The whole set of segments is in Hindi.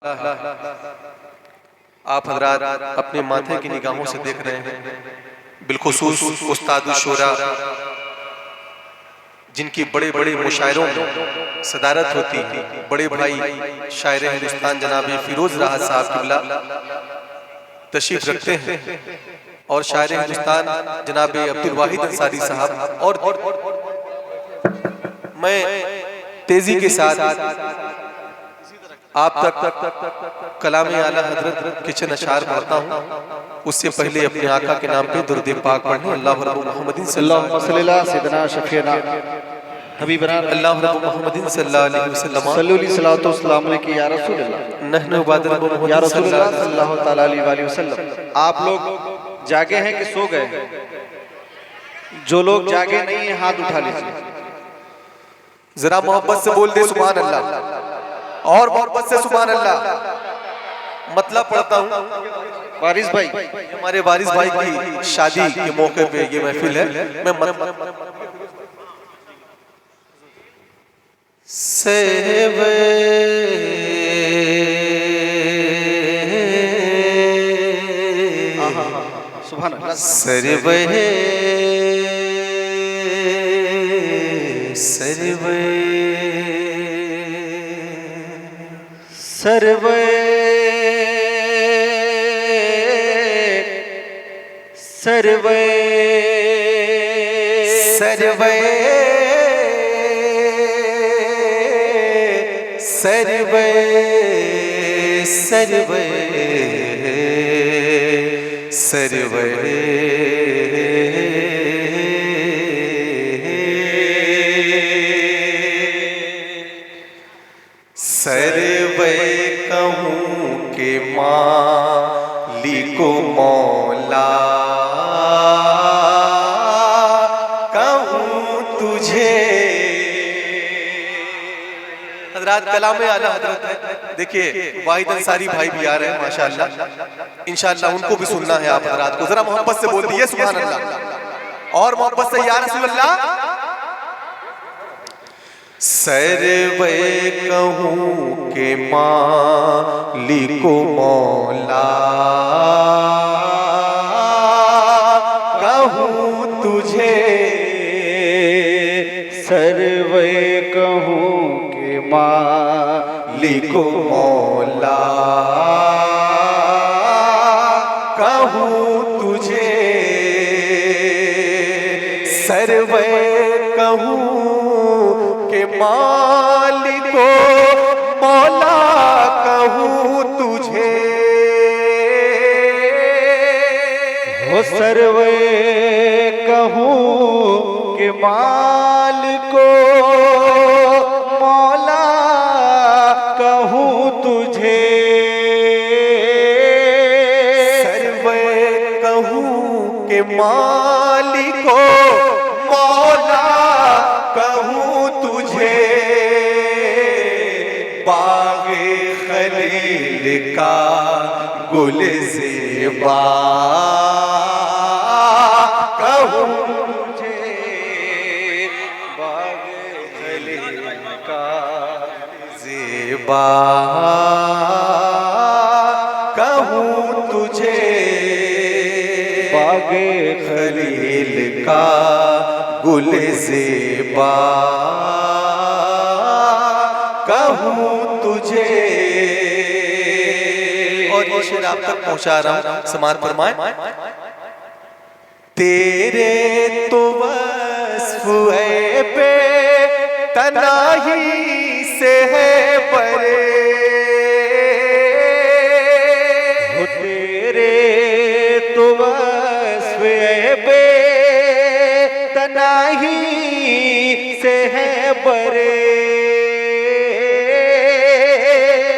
आप हजरात अपने माथे की निगाहों से देख रहे हैं बिलखुसूस उस्ताद शोरा जिनकी बड़े बड़े मुशायरों में सदारत होती है, बड़े भाई शायर हिंदुस्तान जनाब फिरोज राहत साहब किबला तशरीफ रखते हैं और शायर हिंदुस्तान जनाब अब्दुल वाहिद अंसारी साहब। और मैं तेजी के साथ आप तक कलाम आला हजरत के चंद अशार पढ़ता हूँ, उससे पहले अपने आका के नाम पे दुरूद पाक पढ़ें। अल्लाह रब्बु मुहम्मदिन सल्लल्लाहु सैयदना शफीना हबीबना अल्लाह रब्बु मुहम्मदिन सल्लल्लाहु अलैहि वसल्लम सल्लल्लाहु अलैहि वसल्लम की या रसूल अल्लाह नहनु बादल या रसूल अल्लाह सल्लल्लाहु तआला अलैहि वसल्लम। आप लोग जागे हैं कि सो गए? जो लोग जागे नहीं है हाथ उठा लीजिए। जरा मोहब्बत से बोल दे सुभान अल्लाह, और मोहब्बत से सुभान अल्लाह। मतलब पढ़ता हूँ वारिस भाई, हमारे वारिस भाई की शादी के मौके पे ये महफिल है। मैं सेवे सुभान अल्लाह सरवे सरवे सर्वे सर्वे सर्वे सर्वे सर्वे सर्वे सर्वे कहूँ के मालिको मौला कहूँ तुझे। हजरात कलाम आला हजरत है, देखिए वाहिद अंसारी भाई भी आ रहे हैं माशाअल्लाह, इंशाअल्लाह उनको भी सुनना है। आप हजरात को जरा मोहब्बत से बोल दिए सुभान अल्लाह, और मोहब्बत से या रसूल अल्लाह। सर्वे कहूँ के मालिको मौला कहूँ तुझे। सर्वे कहूँ के मालिको मौला कहूँ तुझे। सर्वे कहूँ के मालिको मौला कहूँ तुझे। हो सर्वे कहूँ के मालिको मौला कहूँ तुझे। सर्वे कहूँ के मालिको मौला कहूँ तुझे। बागे खलील का गुल ज़ेबा कहूँ तुझे। बागे खलील का ज़ेबा कहूँ तुझे। बागे खलील का गुल ज़ेबा कहूँ तुझे। और ये शेर आप तक पहुंचा रहा हूं, समाज फरमाए। तेरे तो वस्फ़ है पे तनाही से है परे। हो तेरे तो वस्फ़ है बे तनाही से है बरे।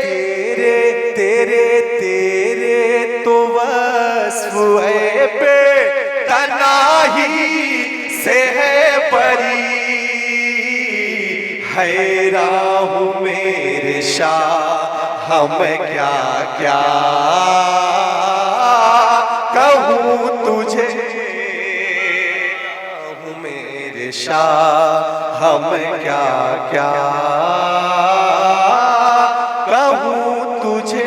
तेरे तेरे तेरे तो वस्फ़ है पे तनाही से है परी। हैरान हूँ मेरे शाह हम क्या क्या कहूँ तुझे। हूँ मेरे शाह हम क्या क्या कहूँ तुझे।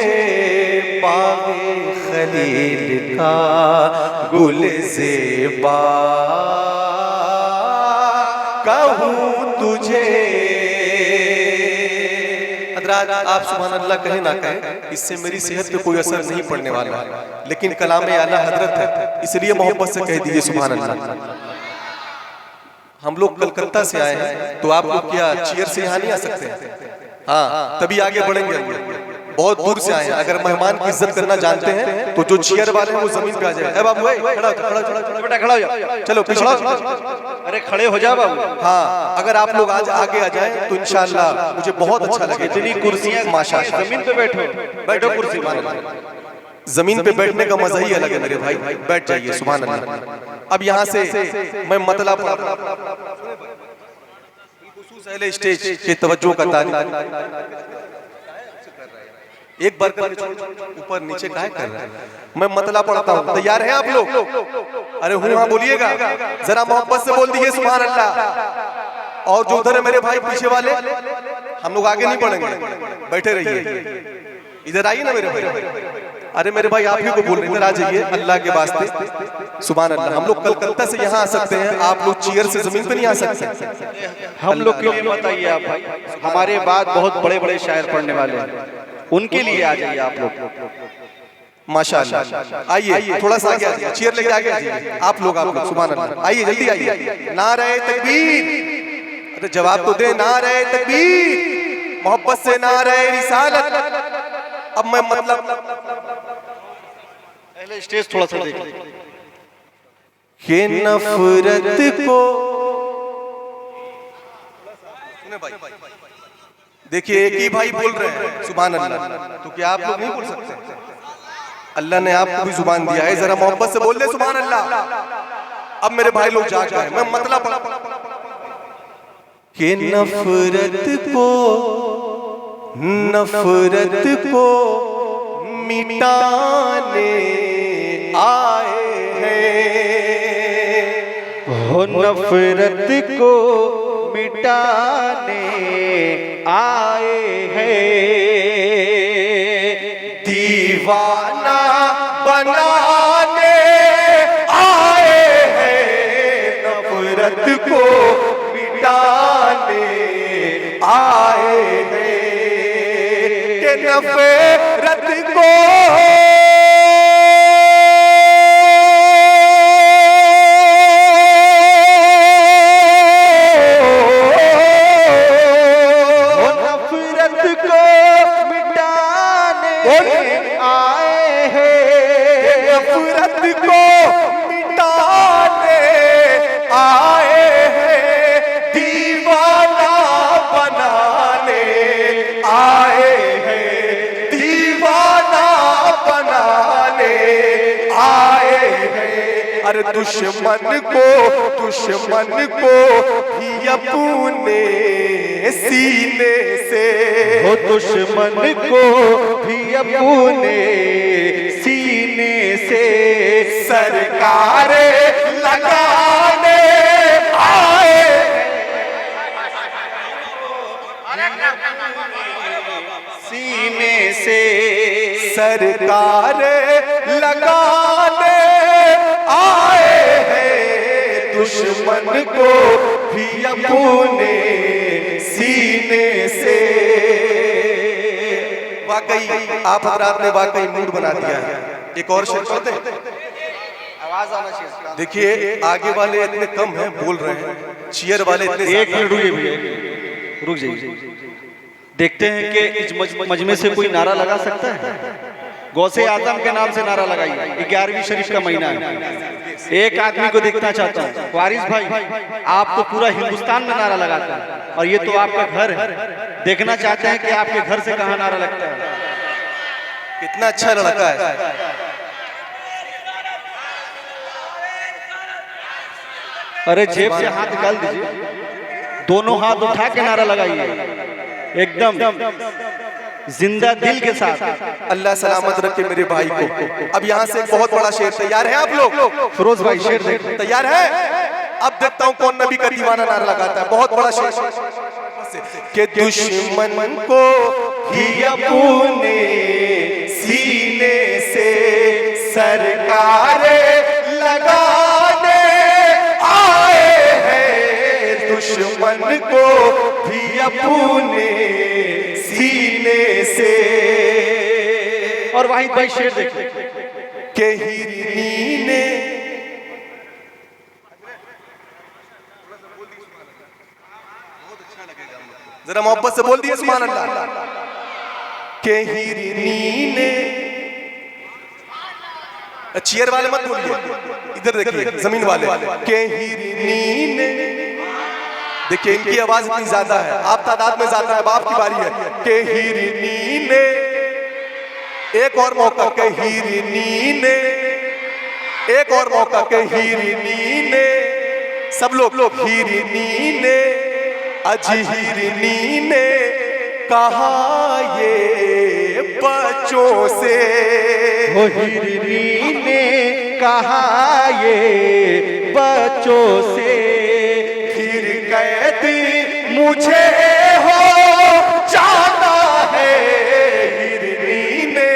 दिल का गुलज़ेबा कहूँ तुझे। हज़रात आप सुभान अल्लाह कहें ना कहें, इससे मेरी सेहत पे कोई असर नहीं पड़ने वाला, लेकिन कलाम आला हजरत है इसलिए मोहब्बत से कह दीजिए सुभान अल्लाह। हम लोग कलकत्ता से आए हैं तो आप लोग क्या चेयर से यहाँ नहीं आ सकते? हाँ, तभी आगे बढ़ेंगे। बहुत दूर से आए हैं, अगर मेहमान की इज्जत करना जानते हैं तो जो चेयर वाले हैं वो जमीन पे आ जाए। ए बाबू खड़ा बेटा, खड़ा हो जाओ, चलो पीछे, अरे खड़े हो जाओ बाबू। हाँ, अगर आप लोग आज आगे आ जाएं तो इंशाअल्लाह मुझे बहुत अच्छा लगेगा। इतनी कुर्सियां माशाअल्लाह, जमीन पे बैठो कुर्सी पर। जमीन पे बैठने का मजा ही अलग है मेरे भाई, बैठ जाइए सुभान अल्लाह। अब यहाँ से मैं मतलब पहले स्टेज के तवज्जो का एक बार ऊपर नीचे काहे कर रहे हैं? मैं मतला पढ़ता हूँ, तैयार हैं आप लोग? अरे हूँ हाँ बोलिएगा, जरा मोहब्बत से बोल दीजिए सुभान अल्लाह। और जो उधर है मेरे भाई पीछे वाले, हम लोग आगे नहीं बढ़ेंगे, बैठे रहिए। इधर आइए ना मेरे भाई। अरे मेरे भाई आप ही को बोल रहे, इधर आ जाइए अल्लाह के वास्ते सुभान अल्लाह। हम लोग कलकत्ता से यहाँ आ सकते हैं, आप लोग चेयर से जमीन पे नहीं आ सकते। हम लोग के लिए बताइए आप भाई, हमारे बाद बहुत बड़े बड़े शायर पढ़ने वाले हैं, उनके लिए आ जाइए आप लोग। माशाअल्लाह, आइए थोड़ा सा आगे आइए, चेयर लेके आगे आइए आप लोग सुभान अल्लाह। आइए जल्दी आइए। नारे तकबीर, अरे जवाब तो दे, नारे तकबीर, मोहब्बत से नारे रिसालत। अब मैं मतलब पहले स्टेज थोड़ा सा देख के नफरत को देखिए, एक ही भाई बोल रहे हैं सुभान अल्लाह, तो क्या आप लोग नहीं बोल सकते? अल्लाह ने आपको भी जुबान दिया है, जरा मोहब्बत से बोल दे सुभान अल्लाह। अब मेरे भाई लोग जाग गए, मैं मतलब के नफरत को मिटाने आए हैं, हो नफरत को मिटाने आए हैं, दीवाना बनाने आए हैं, नफरत को मिटाने आए हैं, के नफरत को दुश्मन को ही अपने सीने से, हो दुश्मन को भी अपने सीने से सरकार लगाने आए, सीने से सरकार लगाने आए हैं, दुश्मन को भी अपने सीने से। वाकई आप हजरात ने वाकई मूड बना दिया है। एक और शेर पढ़ते हैं, आवाज आना चाहिए। देखिए आगे वाले इतने कम हैं, बोल रहे हैं, चेयर वाले इतने। एक मिनट रुक जाइए, देखते हैं कि इस मजमे से कोई नारा लगा सकता है। गौसे आजम के नाम से नारा लगाइए, 11वीं शरीफ का महीना है। एक आदमी को देखना चाहता हूँ, वारिस भाई आप तो पूरा हिंदुस्तान में नारा लगाते हैं और ये तो आपका घर है, देखना चाहते हैं कि आपके घर से कहाँ नारा लगता है। कितना अच्छा लड़का है। अरे जेब से हाथ निकाल दीजिए, दोनों हाथ उठा के नारा लगाइए एकदम जिंदा दिल के साथ। अल्लाह सलामत रखे मेरे भाई को। अब यहाँ से एक बहुत बड़ा शेर, तैयार है आप लोग? फिरोज भाई शेर तैयार है? अब देखता हूँ कौन नबी का दीवाना नारा लगाता है। बहुत बड़ा शेर के दुश्मन को ही अपने सीने से सरकारे लगाने आए हैं, दुश्मन को भी अपने सीने से। और वाहिद भाई शेर देखिए के हिरनी ने जरा मोहब्बत से बोल दिए सुभान अल्लाह। के हिरनी ने, चेयर वाले मत बोलिए, इधर देखिए जमीन वाले। के हिरनी ने, देखिए इनकी आवाज इतनी ज्यादा है, आप तादाद में ज्यादा है, बाप की बारी है। के हिरनी ने, एक और मौका। के हिरनी ने, एक और मौका। के हिरनी ने, सब लोग हिरनी ने, अज हिरनी ने कहा ये बच्चों से। वो हिरनी ने कहा ये बच्चों से, फिर कैदी मुझे हो जाना है, हिरनी ने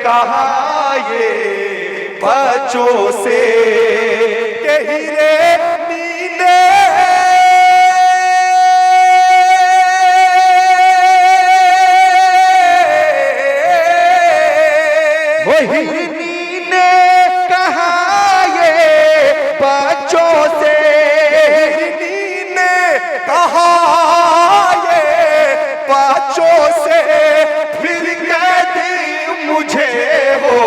कहा ये बच्चों से। के हिरनी ने, वो हिरनी ने कहा ये बच्चों से, हिरनी ने कहा ये बच्चों से, फिर कहती मुझे हो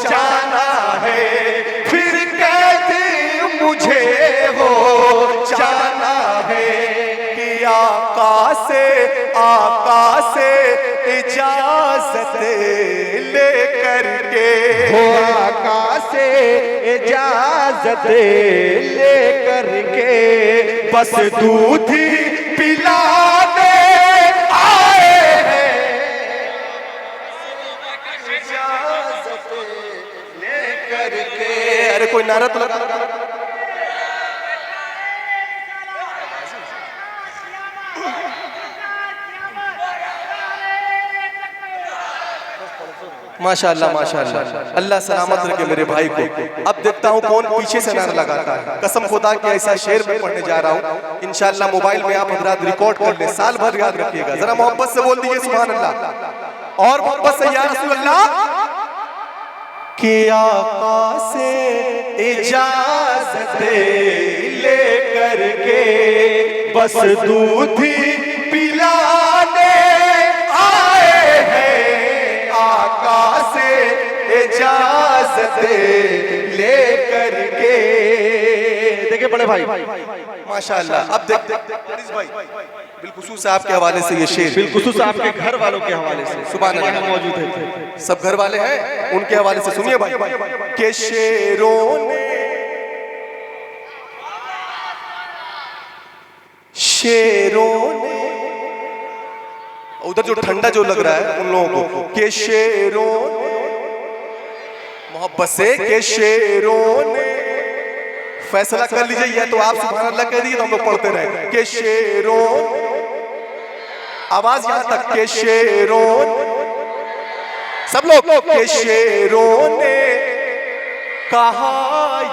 जाना है, फिर कहती मुझे हो जाना है। कि आका से इजाजत लेकर के, वो आका से इजाजत लेकर के, बस दूध ही पिलाने आए हैं, इजाजत लेकर के। अरे कोई नारा तो लगा। माशाअल्लाह माशाअल्लाह, अल्लाह सलामत रखे मेरे भाई को। अब देखता हूँ कौन पीछे से नारा लगाता है। कसम खुदा के ऐसा शेर मैं पढ़ने जा रहा हूँ, इंशाअल्लाह मोबाइल में आप हजरात रिकॉर्ड कर ले, साल भर याद रखिएगा। जरा मोहब्बत से बोल दीजिए सुभान अल्लाह, और मोहब्बत से या रसूल अल्लाह। कि आका से इजाजत लेकर के, बस दूध ही पिलाने आए हैं, आका से इजाजत लेकर के। देखिए बड़े भाई माशाअल्लाह। अब देख भाई बिलखुसूस आपके हवाले से ये शेर, बिलखुसूस आपके घर वालों के हवाले से सुभान अल्लाह मौजूद है, सब घर वाले हैं, उनके हवाले से सुनिए भाई। के शेरों ने, शेरों ने, उधर जो ठंडा जो लग रहा है उन लोगों को, के शेरों ने, मोहब्बत से के शेरों ने, फैसला कर लीजिए, या तो आप सुभान अल्लाह कह दिए तो हम लोग पढ़ते रहे। के शेरों, आवाज यहाँ तक। के शेरों, सब लोग के शेरों ने कहा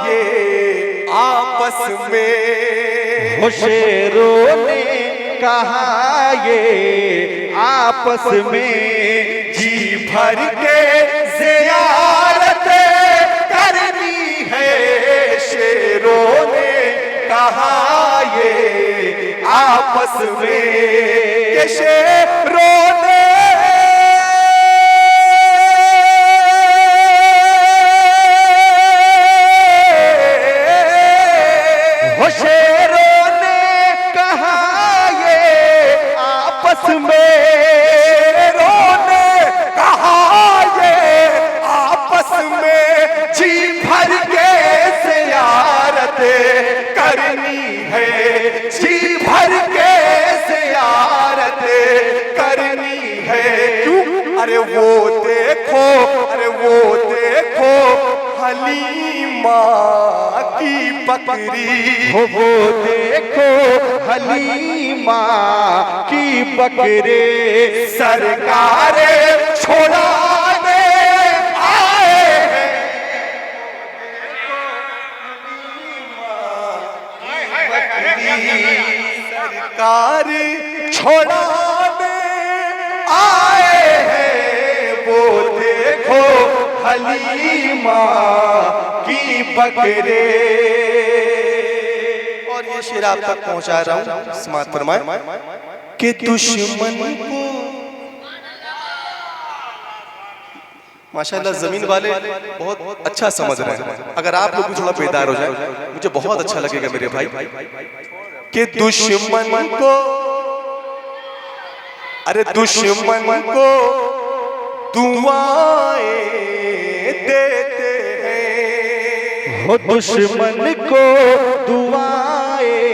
ये आपस में, वो शेरों ने कहा ये आपस में, जी भर के ज़ियारत करनी है, शेरों ने कहा ये आपस में। के शेरों ने, वो शेरों ने कहा ये आपस में, शेरों ने कहा ये आपस में, जी भर के ज़ियारत करनी है, जी भर के ज़ियारत करनी है। क्यों? अरे वो देखो, अरे वो देखो हलीमा की बकरी, वो देखो हलीमा की बकरे, सरकारे छोड़ाने आए हैं, सरकार छोड़ाने आए हैं, वो देखो हलीमा की बकरे। और ये शेर आप तक पहुंचा रहा हूं, समाप्त फरमाएं कि दुश्मन को, माशाल्लाह जमीन वाले बहुत अच्छा समझ रहे हैं, अगर आप लोग भी थोड़ा बेदार हो जाए मुझे बहुत अच्छा लगेगा मेरे भाई। कि दुश्मन को, अरे दुश्मन को दुआएं देते हैं, हो दुश्मन को दुआएं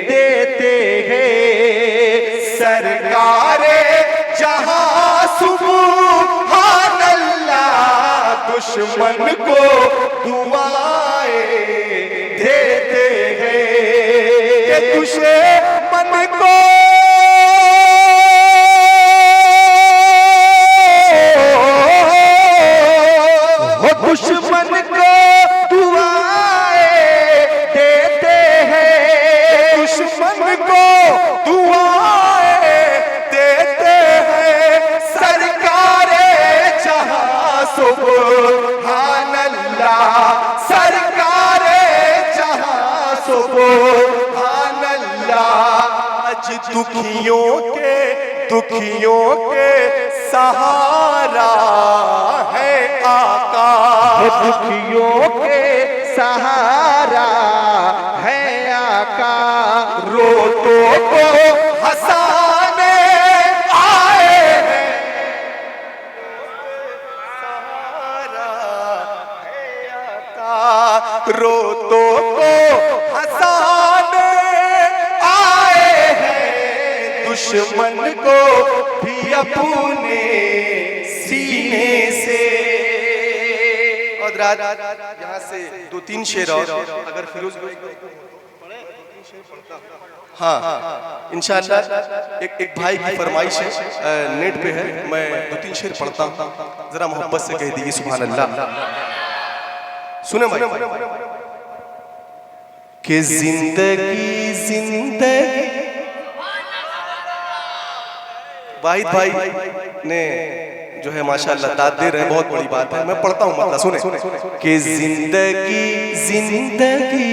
देते हैं, सरकारे जहां सुभान अल्लाह, दुश्मन को दुआएं देते हैं। ये दुश्मन को दुश्मन को दुआएं देते हैं, दुश्मन को दुआएं देते हैं, सरकारे जहां सुभान अल्लाह, सरकारे जहां सुभान अल्लाह। आज दुखियों के सहारा है आका, दुखियों के सहारा है आका, रोतों को हंसाने आए हैं, सहारा है आका, रोतों को हंसाने आए हैं, दुश्मन को भी अपने सीने से। और यहाँ से 2-3 शेर और अगर फिरोज हाँ इंशाअल्लाह एक भाई की फरमाइश है, नेट पे है, मैं 2-3 शेर पढ़ता हूँ, जरा मोहब्बत से कह दीजिए सुभान अल्लाह। सुने भाई कि जिंदगी वाहिद भाई ने जो है माशाअल्लाह दाद दे रहे हैं, बहुत बड़ी बात है, मैं पढ़ता हूँ मतलब सुने कि जिंदगी जिंदगी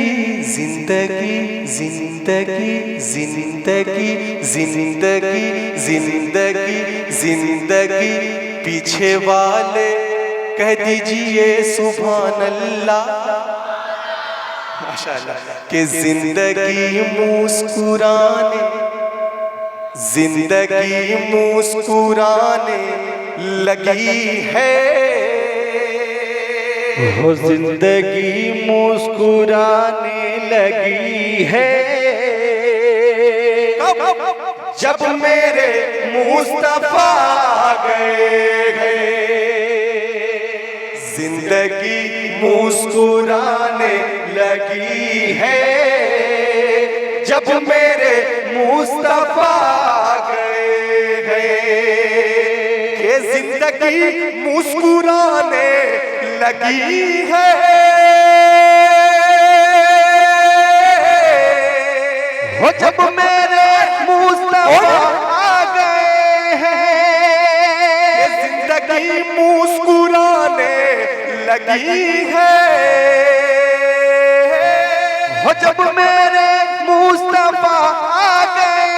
जिंदगी जिंदगी जिंदगी जिंदगी जिंदगी जिंदगी, पीछे वाले कह दीजिए सुभान अल्लाह माशाअल्लाह। कि जिंदगी मुस्कुराने, जिंदगी मुस्कुराने लगी है, हो जिंदगी मुस्कुराने लगी है, जब मेरे मुस्तफा गए, जिंदगी मुस्कुराने लगी है, जब मेरे मुस्तफा गए, ये जिंदगी मुस्कुराने लगी है, हो जब मेरे मुस्तफा आ गए हैं, ये जिंदगी मुस्कुराने लगी है, हो जब मेरे मुस्तफा आ गए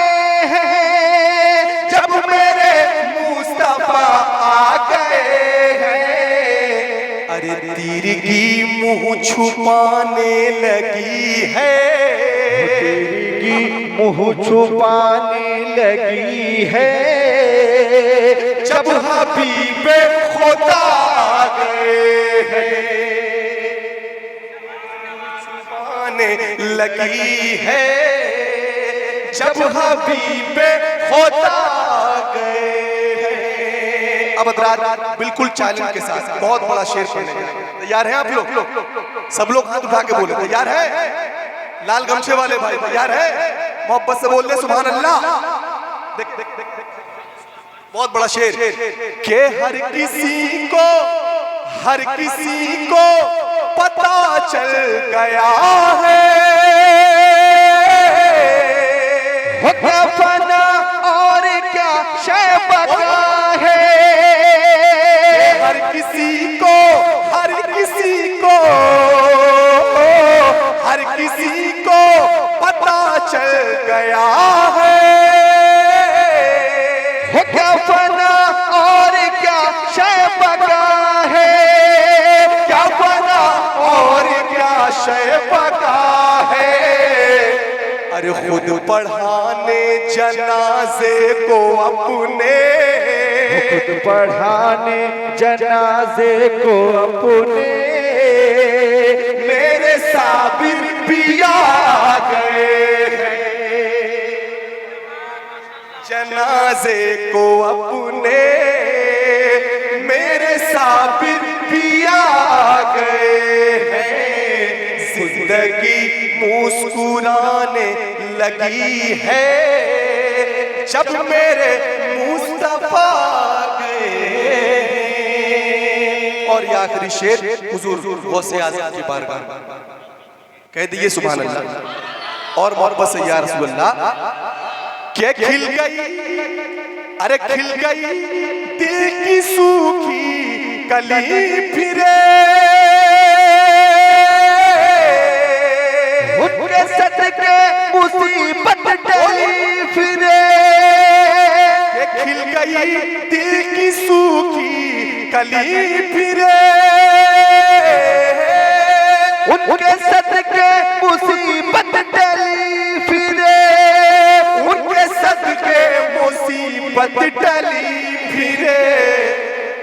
हैं, जब मेरे मुस्तफा आ गए हैं, अरे तीर की मुंह छुपाने लगी है, तेरी की मुंह छुपाने लगी है, जब हबीबे खुदा आ गए हैं, छुपाने लगी है, जब हबीबे खुदा आ गए हैं। अब रात बिल्कुल चैलेंज के साथ बहुत बड़ा शेर पढ़ने के लिए तैयार हैं आप लोग? सब लोग हाथ उठा के बोले तैयार है? लाल गमछे वाले भाई तैयार है? मोहब्बत से बोल दे सुभान अल्लाह। देख देख देख बहुत बड़ा शेर के हर किसी को पता चल गया है, हो क्या फना और क्या शय बका है। हर किसी को हर किसी को हर किसी को पता चल गया है। हो क्या फना और क्या शय बका है। क्या बना और क्या शय बका है। अरे खुद पढ़ाने जनाजे को अपने, खुद पढ़ाने जनाजे को अपने, मेरे साबिर भी आ गए हैं। जनाजे को अपने मेरे साबिर भी आ गए हैं। जिंदगी मुस्कुराने लगी है जब मेरे मुस्तफा गए। और ये आखिरी शेर हुजूर गौसे आज़म की बारगाह में कह दिए सुभान अल्लाह और मोहब्बत से या रसूल अल्लाह। क्या खिल गई, अरे खिल गई दिल की सूखी कली फिरे। उनके सदके मुसीबत टली फिरे। खिल गई दिल की सूखी कली फिरे। उनके सदके मुसीबत टली फिरे। उनके सदके मुसीबत टली फिरे।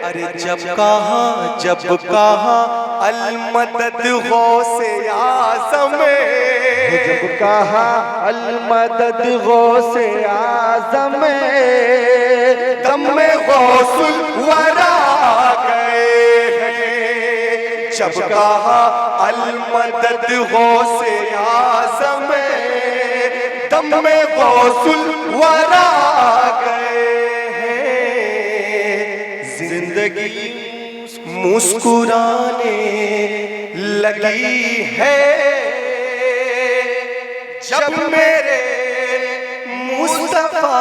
अरे जब कहा अल मदद गौसे आज़म, जब कहा अल मदद गौसे आज़म, दम में गौसुल वरा गए हैं। जब कहा अल मदद गौसे आज़म, दम में गौसुल वरा गए हैं। जिंदगी मुस्कुराने लगी है जब मेरे मुस्तफा